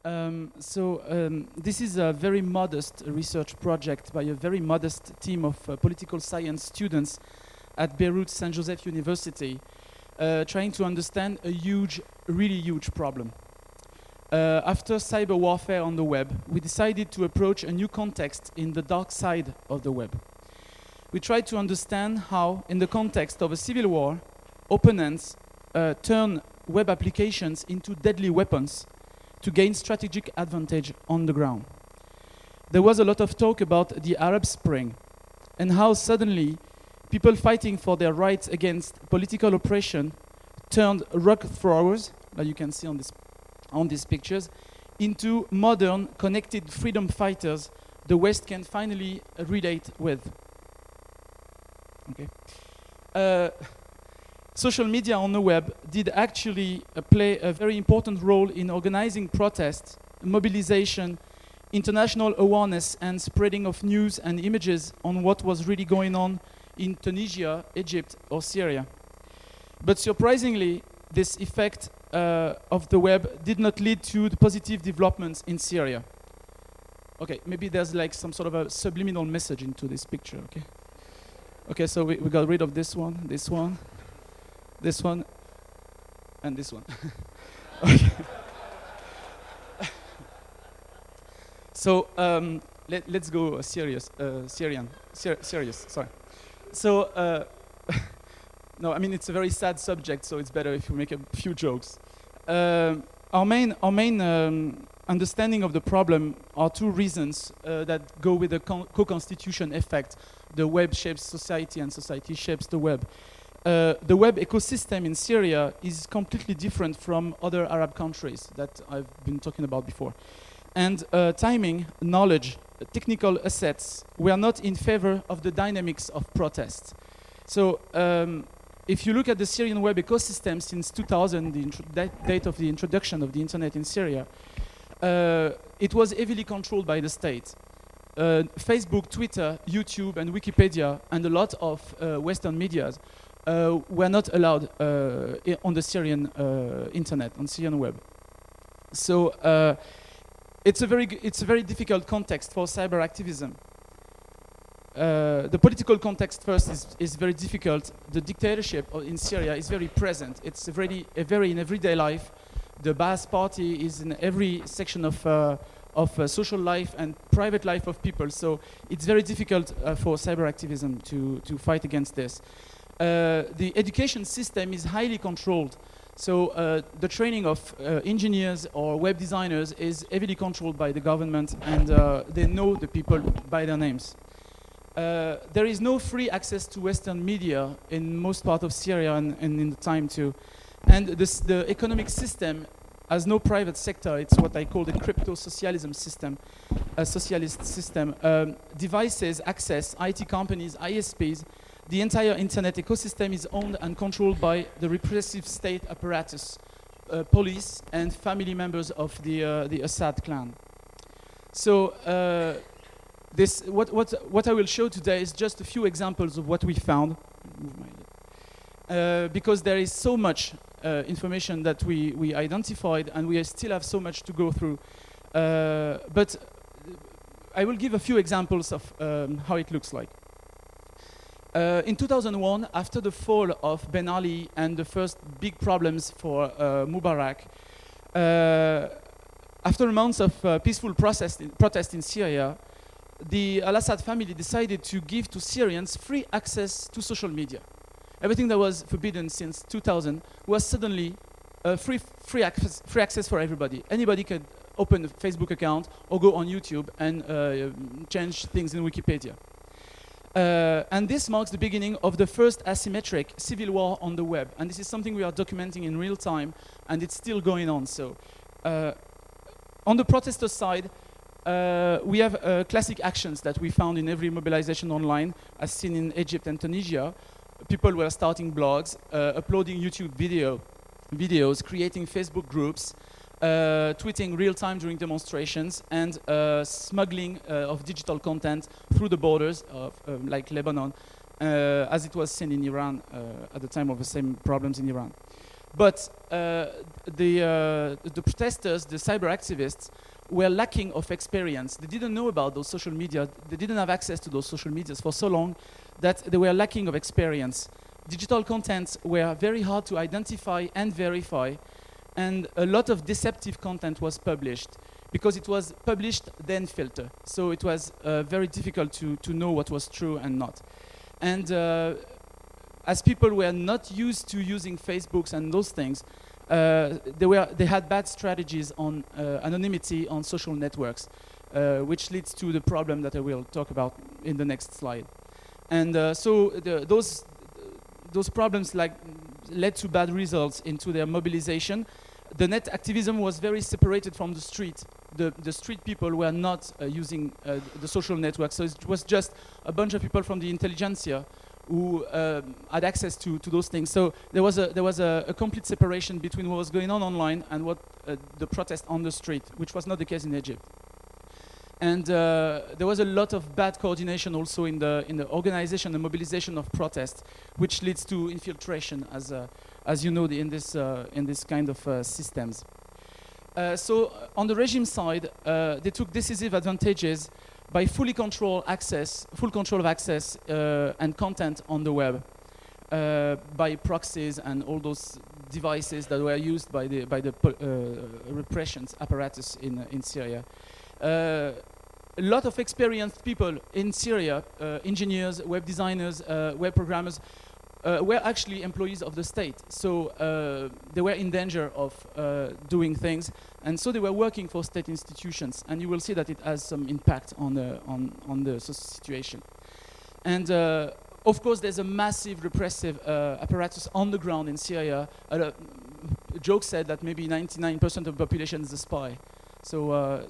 This is a very modest research project by a very modest team of political science students at Beirut St. Joseph University, trying to understand a huge, really huge problem. After cyber warfare on the web, we decided to approach a new context in the dark side of the web. We tried to understand how, in the context of a civil war, opponents turn web applications into deadly weapons to gain strategic advantage on the ground. There was a lot of talk about the Arab Spring and how suddenly people fighting for their rights against political oppression turned rock throwers, like you can see on these pictures, into modern, connected freedom fighters the West can finally relate with. Okay. Social media on the web did actually play a very important role in organizing protests, mobilization, international awareness, and spreading of news and images on what was really going on in Tunisia, Egypt, or Syria. But surprisingly, this effect of the web did not lead to the positive developments in Syria. Okay, maybe there's like some sort of a subliminal message into this picture, okay? Okay, so we got rid of this one, this one, and this one. Okay. So let's go serious, sorry. So, no, I mean, it's a very sad subject, so it's better if we make a few jokes. Our main understanding of the problem are two reasons that go with the co-constitution effect. The web shapes society and society shapes the web. The web ecosystem in Syria is completely different from other Arab countries that I've been talking about before. And timing, knowledge, technical assets were not in favor of the dynamics of protests. So if you look at the Syrian web ecosystem since 2000, the date of the introduction of the internet in Syria, it was heavily controlled by the state. Facebook, Twitter, YouTube, and Wikipedia, and a lot of Western medias were not allowed on the Syrian internet, on Syrian web. So it's a very difficult context for cyber activism. The political context first is very difficult. The dictatorship in Syria is very present. It's very in everyday life. The Ba'ath Party is in every section of social life and private life of people. So it's very difficult for cyber activism to fight against this. The education system is highly controlled. So the training of engineers or web designers is heavily controlled by the government, and they know the people by their names. There is no free access to Western media in most part of Syria and in the time too. And the economic system has no private sector. It's what I call the crypto-socialism system, a socialist system. Devices, access, IT companies, ISPs, the entire internet ecosystem is owned and controlled by the repressive state apparatus, police and family members of the Assad clan. So what I will show today is just a few examples of what we found. Because there is so much information that we identified, and we still have so much to go through. But I will give a few examples of how it looks like. In 2001, after the fall of Ben Ali and the first big problems for Mubarak, after months of peaceful protest in Syria, the al-Assad family decided to give to Syrians free access to social media. Everything that was forbidden since 2000 was suddenly free access for everybody. Anybody could open a Facebook account or go on YouTube and change things in Wikipedia. And this marks the beginning of the first asymmetric civil war on the web. And this is something we are documenting in real time, and it's still going on. So on the protester side, we have classic actions that we found in every mobilization online, as seen in Egypt and Tunisia. People were starting blogs, uploading YouTube videos, creating Facebook groups, tweeting real-time during demonstrations, and smuggling of digital content through the borders of like Lebanon, as it was seen in Iran at the time of the same problems in Iran. But the protesters, the cyber activists, were lacking of experience. They didn't know about those social media. They didn't have access to those social medias for so long that they were lacking of experience. Digital contents were very hard to identify and verify, and a lot of deceptive content was published because it was published then filtered. So it was very difficult to know what was true and not. And as people were not used to using Facebooks and those things, they had bad strategies on anonymity on social networks, which leads to the problem that I will talk about in the next slide. And so those problems led to bad results into their mobilization. The net activism was very separated from the street. The street people were not using the social network, so it was just a bunch of people from the intelligentsia who had access to those things. So there was a complete separation between what was going on online and what the protest on the street, which was not the case in Egypt. And there was a lot of bad coordination also in the organization and mobilization of protests, which leads to infiltration, as you know, in this kind of systems. So on the regime side, they took decisive advantages by full control of access and content on the web, by proxies and all those devices that were used by the repression apparatus in Syria. A lot of experienced people in Syria, engineers, web designers, web programmers, were actually employees of the state. So they were in danger of doing things, and so they were working for state institutions. And you will see that it has some impact on the situation. And of course, there's a massive repressive apparatus on the ground in Syria. A joke said that maybe 99% of the population is a spy. So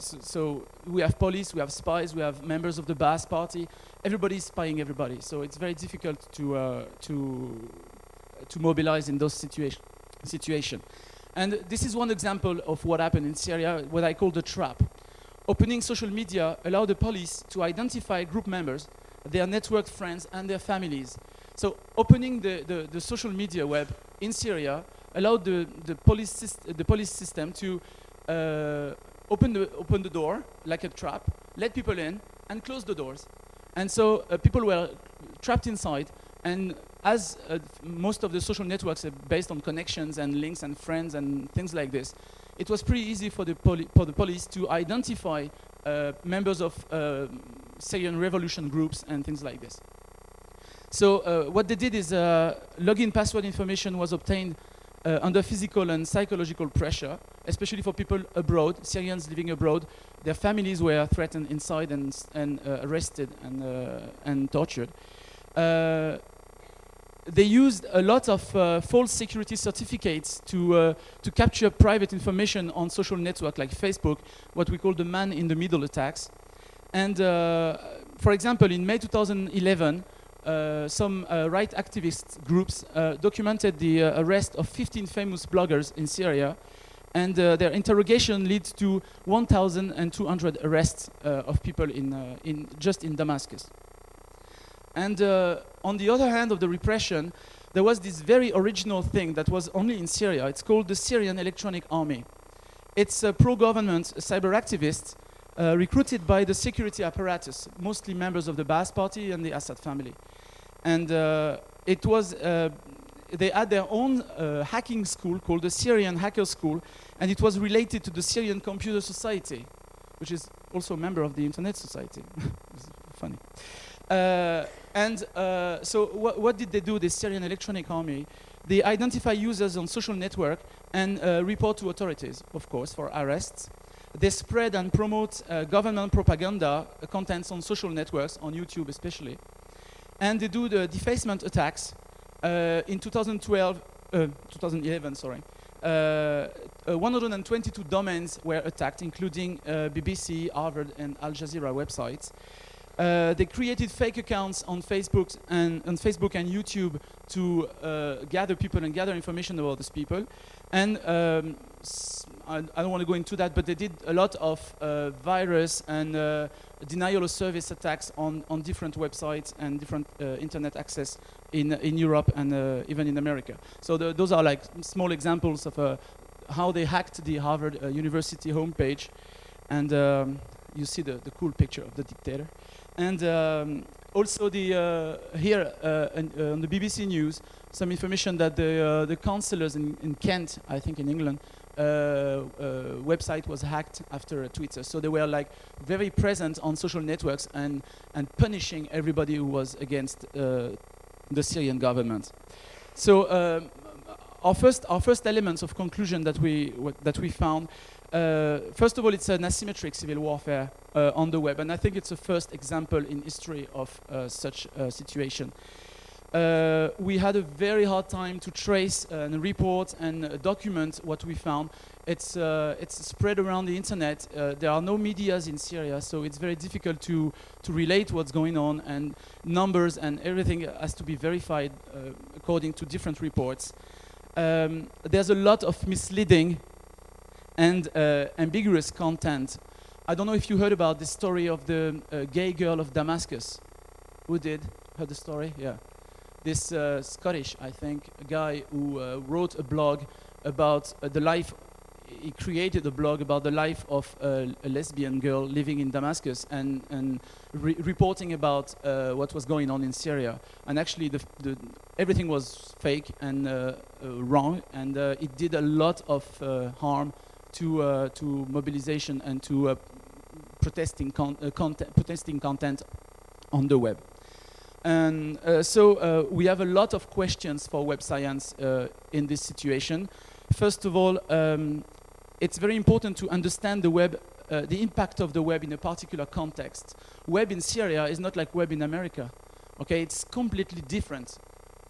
we have police, we have spies, we have members of the Baas party. Everybody's spying everybody. So it's very difficult to mobilize in those situations. And this is one example of what happened in Syria, what I call the trap. Opening social media allowed the police to identify group members, their networked friends, and their families. So opening the social media web in Syria allowed the police system to open the door like a trap, let people in, and close the doors. And so people were trapped inside, and as most of the social networks are based on connections and links and friends and things like this, it was pretty easy for the police to identify members of Syrian revolution groups and things like this. So what they did is login password information was obtained under physical and psychological pressure, especially for people abroad, Syrians living abroad. Their families were threatened inside and arrested and tortured. They used a lot of false security certificates to capture private information on social networks like Facebook, what we call the man-in-the-middle attacks. And for example, in May 2011, some right activist groups documented the arrest of 15 famous bloggers in Syria, and their interrogation leads to 1,200 arrests of people just in Damascus. And on the other hand of the repression, there was this very original thing that was only in Syria. It's called the Syrian Electronic Army. It's a pro-government cyber activists recruited by the security apparatus, mostly members of the Baas party and the Assad family. And it was, they had their own hacking school called the Syrian Hacker School, and it was related to the Syrian Computer Society, which is also a member of the Internet Society. It's funny. So what did they do, the Syrian Electronic Army? They identify users on social network and report to authorities, of course, for arrests. They spread and promote government propaganda contents on social networks, on YouTube especially. And they do the defacement attacks. In 2011, sorry. 122 domains were attacked, including BBC, Harvard, and Al Jazeera websites. They created fake accounts on Facebook and YouTube to gather people and gather information about these people. And I don't want to go into that, but they did a lot of virus and denial of service attacks on different websites and different internet access in Europe and even in America. So those are like small examples of how they hacked the Harvard University homepage. And you see the cool picture of the dictator. And also here on the BBC News, some information that the councillors in Kent, I think in England, website was hacked after Twitter. So they were like very present on social networks and punishing everybody who was against the Syrian government. So our first elements of conclusion that we found. First of all, it's an asymmetric civil warfare on the web, and I think it's the first example in history of such a situation. We had a very hard time to trace and report and document what we found. It's spread around the internet. There are no medias in Syria, so it's very difficult to relate what's going on, and numbers and everything has to be verified according to different reports. There's a lot of misleading and ambiguous content. I don't know if you heard about the story of the gay girl of Damascus. Who did? Heard the story? Yeah. This Scottish, I think, guy who wrote a blog about the life. He created a blog about the life of a lesbian girl living in Damascus and reporting about what was going on in Syria. And actually, everything was fake and wrong, and it did a lot of harm to mobilization and to protesting content on the web. And so we have a lot of questions for web science in this situation. First of all, it's very important to understand the web, the impact of the web in a particular context. Web in Syria is not like web in America. Okay, it's completely different.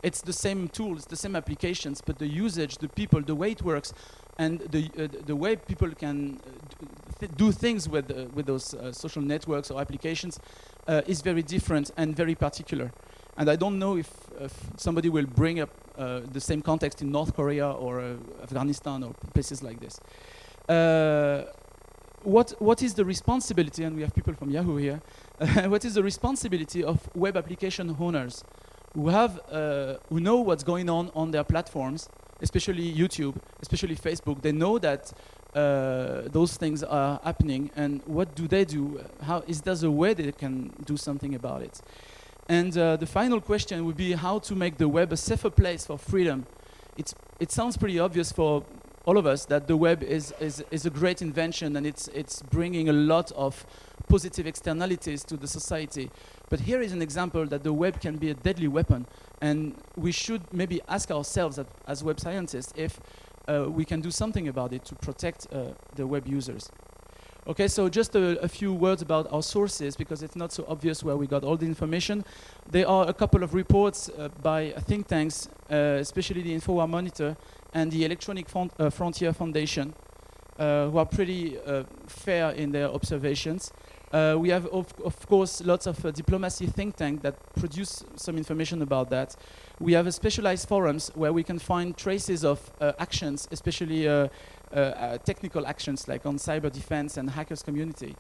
It's the same tools, the same applications, but the usage, the people, the way it works, and the way people can do things with those social networks or applications is very different and very particular. And I don't know if somebody will bring up the same context in North Korea or Afghanistan or places like this. What is the responsibility, and we have people from Yahoo here, what is the responsibility of web application owners who know what's going on their platforms, especially YouTube, especially Facebook? They know that those things are happening, and what do they do? Is there a way they can do something about it? And the final question would be how to make the web a safer place for freedom. It sounds pretty obvious for all of us that the web is a great invention, and it's bringing a lot of positive externalities to the society. But here is an example that the web can be a deadly weapon, and we should maybe ask ourselves as web scientists if we can do something about it to protect the web users. Okay, so just a few words about our sources, because it's not so obvious where we got all the information. There are a couple of reports by think tanks, especially the InfoWar Monitor and the Electronic Frontier Foundation, who are pretty fair in their observations. We have, of course, lots of diplomacy think tanks that produce some information about that. We have specialized forums where we can find traces of actions, especially technical actions like on cyber defense and hackers community.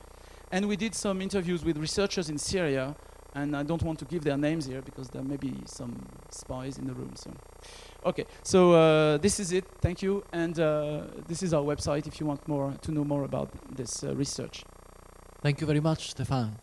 And we did some interviews with researchers in Syria, and I don't want to give their names here because there may be some spies in the room. So, okay, so this is it. Thank you, and this is our website if you want to know more about this research. Thank you very much, Stephane.